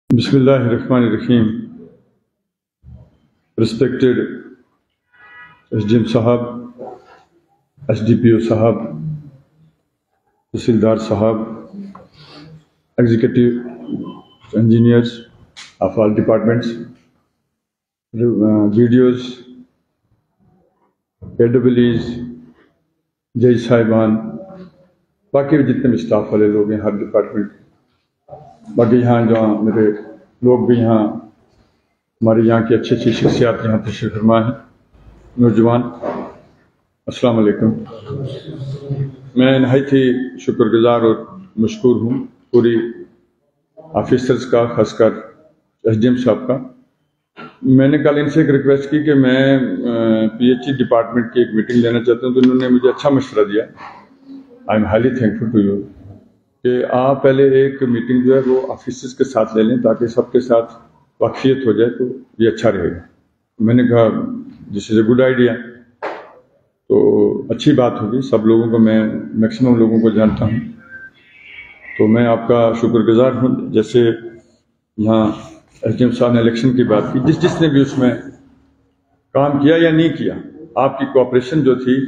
बिस्मिल्लाहिर्रहमानिर्रहीम। Respected SDM साहब, SDPO साहब, तहसीलदार साहब, executive engineers of all departments, videos, एडब्ल्यूज, जज साहिबान, बाकी जितने भी स्टाफ वाले लोग हैं हर डिपार्टमेंट, बाकी यहाँ जो मेरे लोग भी यहाँ हमारे यहाँ की अच्छी अच्छी शख्सियात यहाँ तशरीफ़ फरमा हैं, नौजवान, अस्सलाम वालेकुम। मैं नहायत ही शुक्रगुजार और मशकूर हूँ पूरी ऑफिसर्स का, खासकर एसडीएम साहब का। मैंने कल इनसे एक रिक्वेस्ट की कि मैं पीएचई डिपार्टमेंट की एक मीटिंग लेना चाहता हूँ, तो इन्होंने मुझे अच्छा मशवरा दिया। I am highly thankful to you कि आप पहले एक मीटिंग जो है वो ऑफिसर्स के साथ ले लें ताकि सबके साथ वाकफियत हो जाए, तो ये अच्छा रहेगा। मैंने कहा this is a good idea, तो अच्छी बात होगी। सब लोगों को, मैं मैक्सिमम लोगों को जानता हूँ, तो मैं आपका शुक्रगुजार हूँ। जैसे यहाँ एसडीएम साहब ने इलेक्शन की बात की, जिसने भी उसमें काम किया या नहीं किया, आपकी कोऑपरेशन जो थी,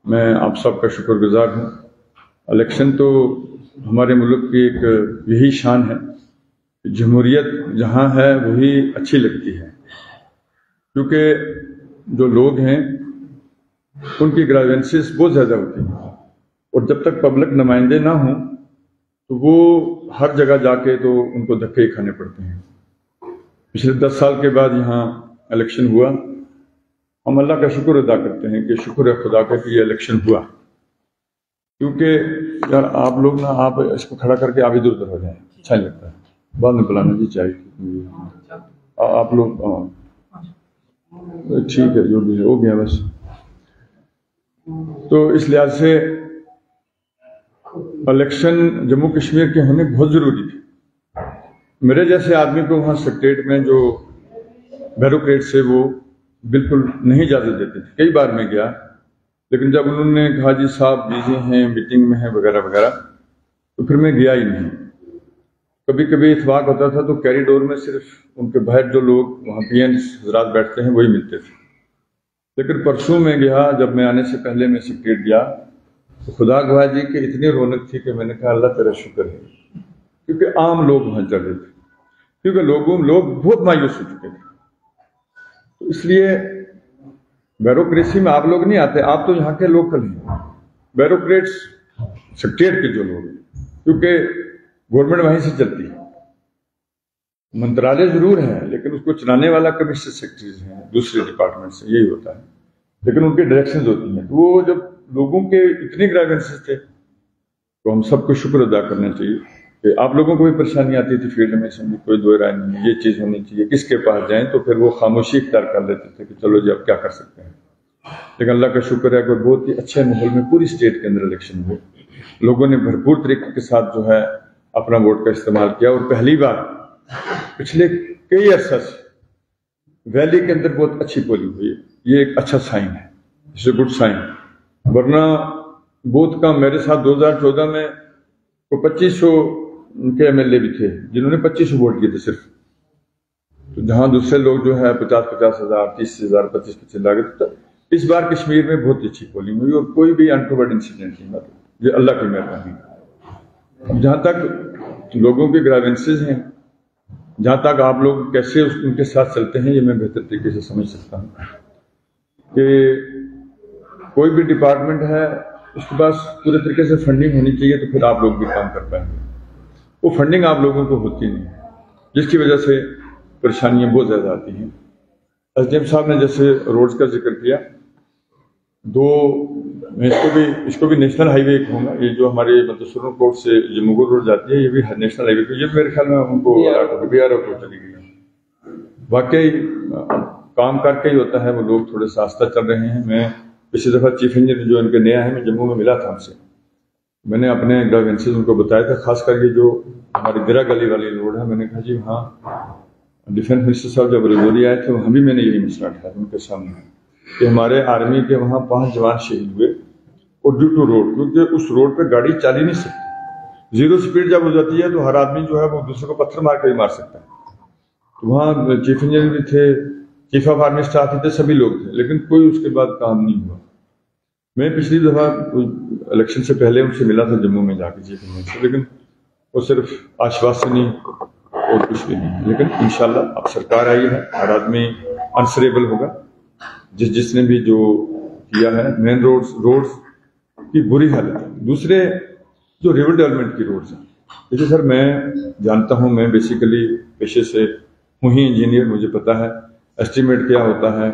मैं आप सबका शुक्रगुजार हूँ। इलेक्शन तो हमारे मुल्क की एक यही शान है, जमहूरियत जहाँ है वही अच्छी लगती है, क्योंकि जो लोग हैं उनकी ग्रावेंसेस बहुत ज़्यादा होती हैं, और जब तक पब्लिक नुमाइंदे ना हों तो वो हर जगह जाके तो उनको धक्के खाने पड़ते हैं। पिछले 10 साल के बाद यहाँ इलेक्शन हुआ, हम अल्लाह का शुक्र अदा करते हैं कि शुक्र है खुदा का कि ये इलेक्शन हुआ, क्योंकि यार आप लोग ना, आप इसको खड़ा करके आप इधर उधर हो जाए, अच्छा नहीं लगता है। बाद में बुलाना जी चाहिए आप लोग, ठीक है जो भी हो गया बस। तो इस लिहाज से इलेक्शन जम्मू कश्मीर के होने बहुत ज़रूरी थे। मेरे जैसे आदमी को वहाँ सेक्रेटरीट में जो ब्यूरोक्रेट से वो बिल्कुल नहीं इजाज़त देते थे। कई बार मैं गया, लेकिन जब उन्होंने कहा जी साहब बिजी हैं, मीटिंग में हैं वगैरह वगैरह, तो फिर मैं गया ही नहीं। कभी कभी इत्फाक होता था तो कॉरिडोर में सिर्फ उनके बाहर जो लोग वहाँ पीएन्स हजरात बैठते हैं वही मिलते थे। लेकिन परसों में गया, जब मैं आने से पहले मैं सेक्रेटरीट गया, तो खुदा गवाह जी की इतनी रौनक थी कि मैंने कहा अल्लाह तेरा शुक्र है, क्योंकि आम लोग वहाँ चल रहे थे, क्योंकि लोग बहुत मायूस हो चुके थे। तो इसलिए ब्यूरोक्रेसी में आप लोग नहीं आते, आप तो यहाँ के लोकल हैं, ब्यूरोक्रेट्स सेक्रेटरीट के जो लोग हैं, क्योंकि गवर्नमेंट वहीं से चलती है। मंत्रालय जरूर है लेकिन उसको चलाने वाला कमिश्नर सेक्रेटरीज हैं दूसरे डिपार्टमेंट से, यही होता है, लेकिन उनकी डायरेक्शंस होती हैं। तो वो जब लोगों के इतने ग्रावेंसेस थे, तो हम सबको शुक्र अदा करना चाहिए कि आप लोगों को भी परेशानी आती थी फील्ड में, समझी कोई दो राय नहीं है, ये चीज़ होनी चाहिए, किसके पास जाएं, तो फिर वो खामोशी इख्तियार कर लेते थे कि चलो जी अब क्या कर सकते हैं। लेकिन अल्लाह का शुक्र है कि बहुत ही अच्छे माहौल में पूरी स्टेट के अंदर इलेक्शन हुए, लोगों ने भरपूर तरीके के साथ जो है अपना वोट का इस्तेमाल किया, और पहली बार पिछले कई अरसा से वैली के अंदर बहुत अच्छी पोलिंग हुई है। ये एक अच्छा साइन है, इट्स ए गुड साइन। वरना बहुत कम, मेरे साथ 2014 में को 2500 उनके एमएलए भी थे जिन्होंने 2500 वोट किए थे सिर्फ। तो जहां दूसरे लोग जो है 50-50 हजार, 30,000, 25-25 लाख। तो इस बार कश्मीर में बहुत अच्छी पोलिंग हुई और कोई भी अनटोवर्ड इंसिडेंट नहीं हुआ, ये अल्लाह की मेहरबानी। जहां तक लोगों के ग्रावेंसेज हैं, जहां तक आप लोग कैसे उनके साथ चलते हैं, ये मैं बेहतर तरीके से समझ सकता हूँ कि कोई भी डिपार्टमेंट है उसके पास पूरे तरीके से फंडिंग होनी चाहिए, तो फिर आप लोग भी काम कर पाएंगे। वो फंडिंग आप लोगों को होती नहीं है, जिसकी वजह से परेशानियां बहुत ज़्यादा आती हैं। एसडीएम साहब ने जैसे रोड्स का जिक्र किया, मैं इसको भी नेशनल हाईवे कहूँगा। ये जो हमारे मतलब सुरनकोट से जो मुगल रोड जाती है, ये भी नेशनल हाईवे को, ये मेरे ख्याल में उनको BRO को चली गई है। वाकई काम करके ही होता है, वो लोग थोड़े आस्था चल रहे हैं। मैं पिछली दफ़ा चीफ इंजीनियर जो इनके नया है, मैं जम्मू में मिला था उनसे, मैंने अपने ग्रावेंसेज उनको बताया था, खासकर ये जो हमारी दिरा गली वाली रोड है। मैंने कहा जी हाँ, डिफेंस मिनिस्टर साहब जब रजौरी आए थे वहाँ भी मैंने यही मसला उठाया उनके सामने कि हमारे आर्मी के वहाँ 5 जवान शहीद हुए, और ड्यू टू रोड, क्योंकि उस रोड पे गाड़ी चल ही नहीं सकती। 0 स्पीड जब हो जाती है तो हर आदमी जो है वो दूसरे को पत्थर मार कर ही मार सकता है। तो वहाँ चीफ इंजीनियर भी थे, चीफ ऑफ आर्मी स्टाफ भी थे, सभी लोग थे, लेकिन कोई उसके बाद काम नहीं हुआ। मैं पिछली दफा इलेक्शन से पहले उनसे मिला था जम्मू में जाके चीफ इंजीनियर से, लेकिन वो सिर्फ आश्वासनी और कुछ भी नहीं। लेकिन इंशाल्लाह अब सरकार आई है, हर आदमी आंसरेबल होगा। जिसने भी जो किया है, मेन रोड्स की बुरी हालत है। दूसरे जो रिवर डेवलपमेंट की रोड्स हैं, देखिए सर, मैं जानता हूं, मैं बेसिकली पेशे से हूँ ही इंजीनियर, मुझे पता है एस्टिमेट क्या होता है,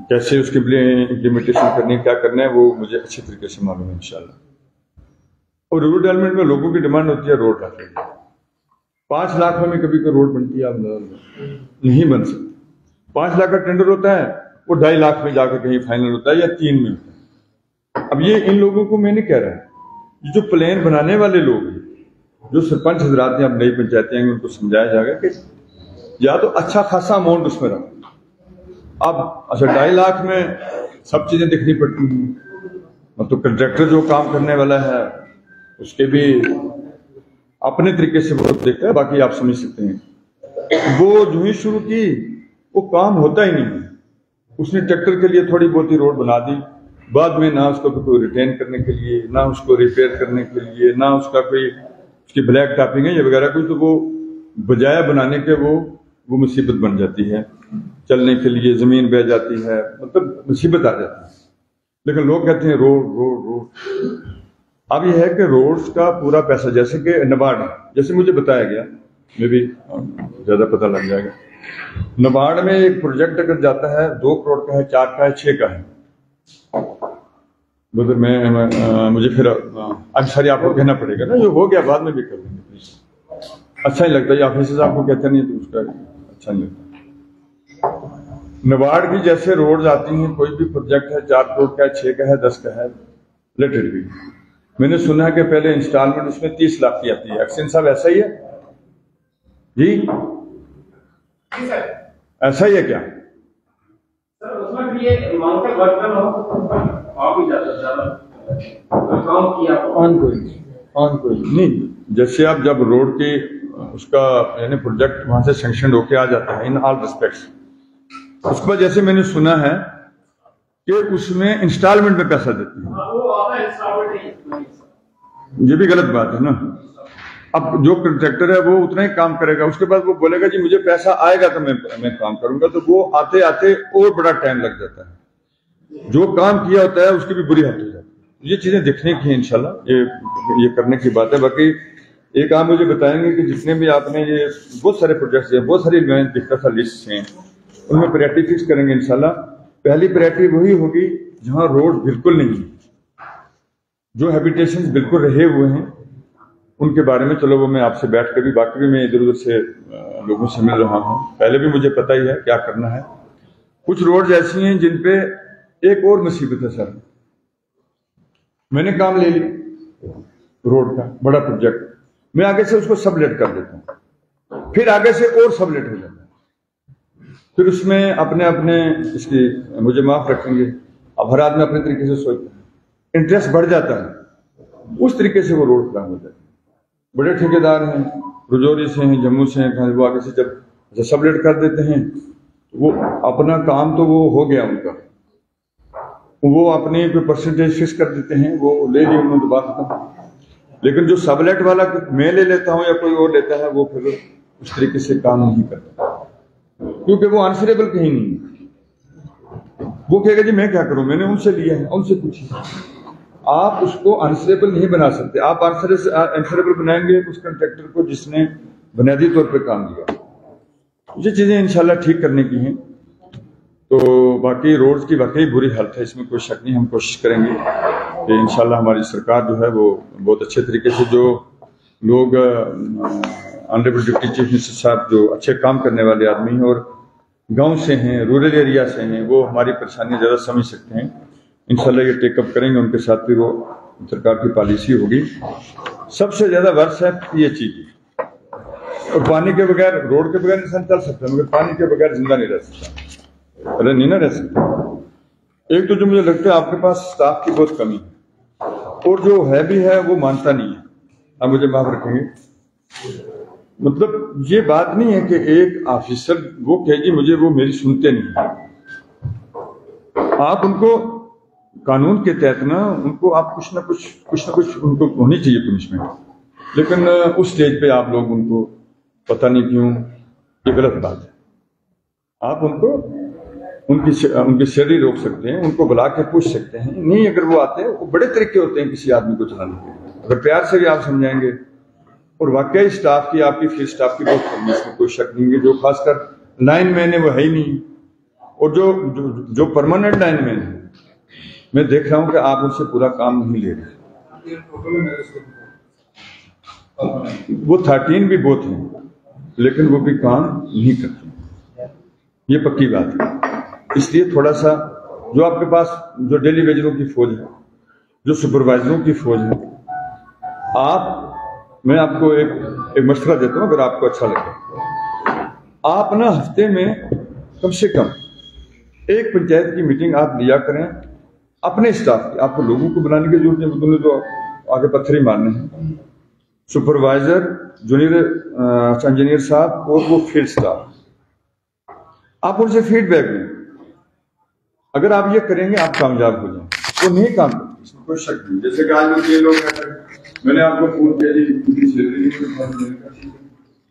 कैसे उसके लिए इम्प्लीमेंटेशन करनी है, क्या करना है, वो मुझे अच्छी तरीके से मालूम है इंशाल्लाह। और रिवर डेवलपमेंट में लोगों की डिमांड होती है रोड लाने की। 5 लाख में कभी कोई रोड बनती है? आप नहीं बन सकती। 5 लाख का टेंडर होता है, वो 2.5 लाख में जाकर कहीं फाइनल होता है या 3 में होता है। अब ये इन लोगों को मैं नहीं कह रहा, जो प्लान बनाने वाले लोग हैं, जो सरपंच हजरात हैं, अब नई पंचायतें हैं, उनको समझाया जाएगा कि या तो अच्छा खासा अमाउंट उसमें रखो। अब अच्छा 2.5 लाख में सब चीजें देखनी पड़ती हैं, मतलब कंट्रैक्टर जो काम करने वाला है उसके भी अपने तरीके से वो देखता है, बाकी आप समझ सकते हैं। वो जो ही शुरू की वो काम होता ही नहीं। उसने ट्रैक्टर के लिए थोड़ी बहुत ही रोड बना दी, बाद में ना उसको कोई रिटेन करने के लिए, ना उसको रिपेयर करने के लिए, ना उसका कोई उसकी ब्लैक टॉपिंग है या वगैरह कुछ, तो वो बजाय बनाने के वो मुसीबत बन जाती है। चलने के लिए जमीन बह जाती है, मतलब मुसीबत आ जाती है। लेकिन लोग कहते हैं रोड। अब यह है कि रोड्स का पूरा पैसा, जैसे कि नबार्ड, जैसे मुझे बताया गया, मे भी ज्यादा पता लग जाएगा, नबार्ड में एक प्रोजेक्ट अगर जाता है 2 करोड़ का है, 4 का है, 6 का है, तो फिर मुझे फिर सॉरी आपको कहना पड़ेगा ना, जो हो गया बाद में भी कर लेंगे प्लीज। अच्छा नहीं लगता, ये ऑफिसर्स आपको कहते नहीं तो उसका अच्छा नहीं लगता। नबार्ड की जैसे रोड आती हैं, कोई भी प्रोजेक्ट है 4 करोड़ का है, 6 का है, 10 का है, लेट इट बी। मैंने सुना है कि पहले इंस्टॉलमेंट उसमें 30 लाख की आती है। एक्शन साहब ऐसा ही है जी? ऐसा ही है क्या सर? उसमें भी ये माउंटेन वर्कन हो आप ही ज्यादा काम किया ऑन कोई नहीं। जैसे आप जब रोड की उसका यानी प्रोजेक्ट वहां से सैंक्शन होके आ जाता है इन ऑल रिस्पेक्ट्स, उसके बाद जैसे मैंने सुना है कि उसमें इंस्टॉलमेंट में पैसा देते हैं। वो आता है इंस्टॉलमेंट, ये भी गलत बात है ना। अब जो कॉन्ट्रैक्टर है वो उतना ही काम करेगा, उसके बाद वो बोलेगा जी मुझे पैसा आएगा तो मैं काम करूंगा, तो वो आते आते और बड़ा टाइम लग जाता है। जो काम किया होता है उसकी भी बुरी हालत हो जाती है। ये चीजें देखने की है इंशाल्लाह, ये करने की बात है। बाकी एक आप मुझे बताएंगे कि जितने भी आपने ये बहुत सारे प्रोजेक्ट्स हैं, बहुत सारी मैं देखता था लिस्ट हैं, उनमें प्रायोरिटी फिक्स करेंगे इंशाल्लाह। पहली प्रायोरिटी वही होगी जहां रोड बिल्कुल नहीं है, जो हैबिटेशन बिल्कुल रहे हुए हैं उनके बारे में। चलो वो मैं आपसे बैठ कर भी, बाकी भी मैं इधर उधर से लोगों से मिल रहा हूं, पहले भी मुझे पता ही है क्या करना है। कुछ रोड ऐसी हैं जिन पे एक और मुसीबत है सर। मैंने काम ले लिया रोड का बड़ा प्रोजेक्ट, मैं आगे से उसको सबलेट कर देता हूं, फिर आगे से और सबलेट हो जाता है, फिर उसमें अपने अपने इसकी मुझे माफ रखेंगे, अब हर आदमी अपने तरीके से सोचता है, इंटरेस्ट बढ़ जाता है, उस तरीके से वो रोड खराब हो जाता है। बड़े ठेकेदार हैं, रजौरी से हैं, जम्मू से हैं, वो आगे से जब सबलेट कर देते हैं तो वो अपना काम तो वो हो गया उनका, वो अपने कोई परसेंटेज फिक्स कर देते हैं, वो ले लिया उन्होंने तो बात खत्म। लेकिन जो सबलेट वाला मैं ले लेता हूं या कोई और लेता है, वो फिर उस तरीके से काम नहीं करता, क्योंकि वो आंसरेबल कहीं नहीं है। वो कहेगा जी मैं क्या करूं, मैंने उनसे लिया है, उनसे पूछिए। आप उसको आंसरेबल नहीं बना सकते। आप आंसरेबल बनाएंगे उस कॉन्ट्रैक्टर को जिसने बुनियादी तौर पे काम किया। ये चीजें इंशाल्लाह ठीक करने की हैं। तो बाकी रोड्स की वाकई बुरी हालत है, इसमें कोई शक नहीं। हम कोशिश करेंगे कि इंशाल्लाह हमारी सरकार जो है वो बहुत अच्छे तरीके से, जो लोग ऑनरेबल डिप्टी चीफ मिनिस्टर साहब जो अच्छे काम करने वाले आदमी हैं और गांव से हैं, रूरल एरिया से हैं, वो हमारी परेशानियां ज़्यादा समझ सकते हैं। इंशाल्लाह ये टेकअप करेंगे, उनके साथ भी वो सरकार की पॉलिसी होगी। सबसे ज़्यादा वर्ष है PHE की, और पानी के बगैर, रोड के बगैर इंसान चल सकता है, मगर पानी के बगैर जिंदा नहीं रह सकता। अरे नहीं ना रह सकता। एक तो जो मुझे लगता है आपके पास स्टाफ की बहुत कमी है, और जो है भी है वो मानता नहीं है। आप मुझे माफ रखेंगे, मतलब ये बात नहीं है कि एक ऑफिसर वो कहेगी मुझे, वो मेरी सुनते नहीं। आप उनको कानून के तहत ना उनको आप कुछ ना कुछ उनको होनी चाहिए पनिशमेंट, लेकिन उस स्टेज पे आप लोग उनको पता नहीं क्यों, ये गलत बात है। आप उनको उनकी सैलरी रोक सकते हैं, उनको बुला के पूछ सकते हैं, नहीं अगर वो आते हैं, वो बड़े तरीके होते हैं किसी आदमी को चलाने के। अगर प्यार से भी आप समझाएंगे, और वाकई स्टाफ की, आपकी फील्ड स्टाफ की बहुत कमी है, इसमें कोई शक नहीं है। जो खासकर लाइन मैन है वो है ही नहीं, और जो परमानेंट लाइन मैन है, मैं देख रहा हूं कि आप उनसे पूरा काम नहीं ले रहे। वो 13 भी बहुत हैं, लेकिन वो भी काम नहीं करते, ये पक्की बात है। इसलिए थोड़ा सा जो आपके पास जो डेली वेजरों की फौज है, जो सुपरवाइजरों की फौज है, मैं आपको एक मशवरा देता हूं, अगर आपको अच्छा लगे, आप ना हफ्ते में कम से कम एक पंचायत की मीटिंग आप लिया करें अपने स्टाफ की। आपको लोगों को बनाने की जरूरत नहीं, तुमने तो आगे पत्थर ही मारने हैं। सुपरवाइजर, जूनियर इंजीनियर साहब और वो फील्ड स्टाफ, आप उनसे फीडबैक लें। अगर आप ये करेंगे आप कामयाब हो जाएंगे। वो नहीं काम करते, इसमें कोई शक नहीं। जैसे कि आज ये लोग मैंने आपको फोन किया जी, उनकी सैलरी नहीं,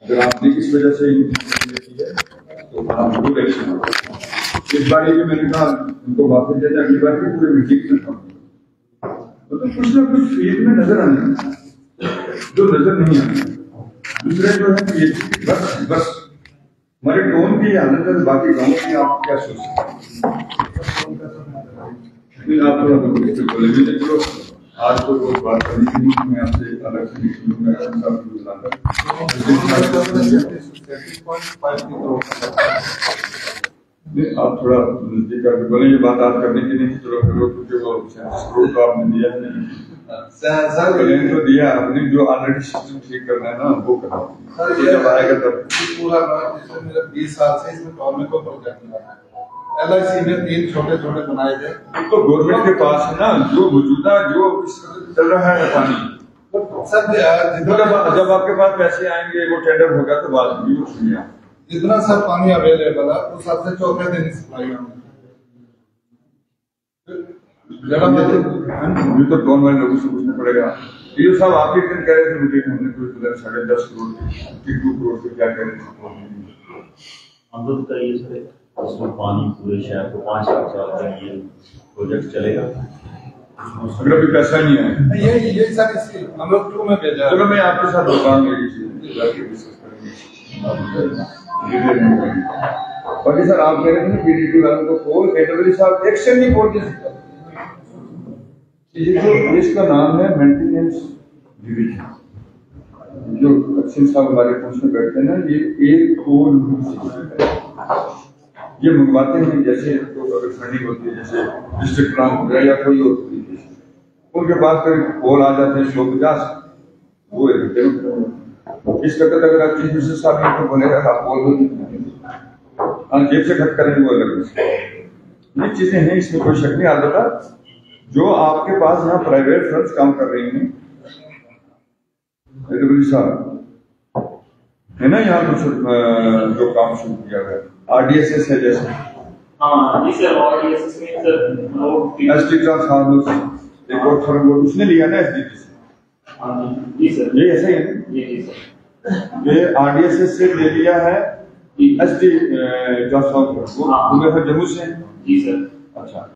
अगर आपने इस वजह से की है तो आप जरूर एक्शन हो। इस बार ये मैंने कहा उनको वापस देते, अगली बार भी पूरे मीटिंग में काम, तो कुछ ना कुछ फील्ड में नजर आने जो नजर नहीं आता। दूसरे जो है बस हमारे टोन की हालत है, बाकी गाँव की आप क्या सोचते हैं? आप थोड़ा बोलेंगे, चलो आज तो बहुत बात करनी थी, मैं आपसे अलग से आप थोड़ा नजदीक करके बोले, ये बात आज करने की नहीं थी, चलो क्योंकि वो स्क्रोल तो आपने दिया है, प्लान तो दिया आपने, जो ऑलरेडी सिस्टम ठीक करना है ना वो करना है। जब आएगा तब पूरा मेरा 20 साल से इसमें गवर्नमेंट को प्रोजेक्ट मिला है। LIC में 3 छोटे बनाए थे, तो गवर्नमेंट के पास है ना जो मौजूदा जो चल रहा है पानी सर। जब आपके पास पैसे आएंगे, वो टेंडर होगा तो बात भी सुनिए। जितना सब पानी अवेलेबल है उस सबसे चौथे दिन सप्लाई होगा। ये तो टोन वाले लोगों से पूछना पड़ेगा। ये सब आप ही कह रहे थे मुझे, हमने कोई 10.5 करोड़ 2 करोड़ से क्या कह रहे थे। अमृत का ये सर उसमें पानी पूरे शहर को 5 लाख तक ये प्रोजेक्ट चलेगा। अगर अभी पैसा नहीं है ये सर इसकी अमृत 2 में भेजा। चलो मैं आपके साथ दुकान बाकी सर आप कह रहे थे PDP वालों को कॉल, कैटेगरी साहब एक्शन नहीं बोल सकता। ये जो इसका नाम है मेंटेनेंस डिवीजन, जो एक्शन साहब हमारे पोस्ट में बैठते हैं ना, ये एक कॉल ये मंगवाते हैं। जैसे तो अगर फंडिंग होती है, जैसे डिस्ट्रिक्ट प्लान हो गया या कोई और तरीके से, उनके पास कोई कॉल आ जाते हैं 150, वो इस वक्त अगर आप चीफ मिनिस्टर साहब को बोलेगा आप कॉल जेब से खर्च करेंगे वो अलग। ये चीजें हैं, इसमें कोई शक नहीं। अलबत्ता जो आपके पास यहाँ प्राइवेट फर्म्स काम कर रही हैं साहब है ना, यहाँ कुछ जो काम शुरू किया गया RDSS है जैसे, हाँ जी सर, RDSS में सर ST ट्रांसफार्मर एक और फर्म उसने लिया ना SDT से। जी सर, ये ऐसा ही है। जी सर, ये RDSS से ले लिया है ST ट्रांसफार्मर, वो जम्मू से। जी सर। अच्छा।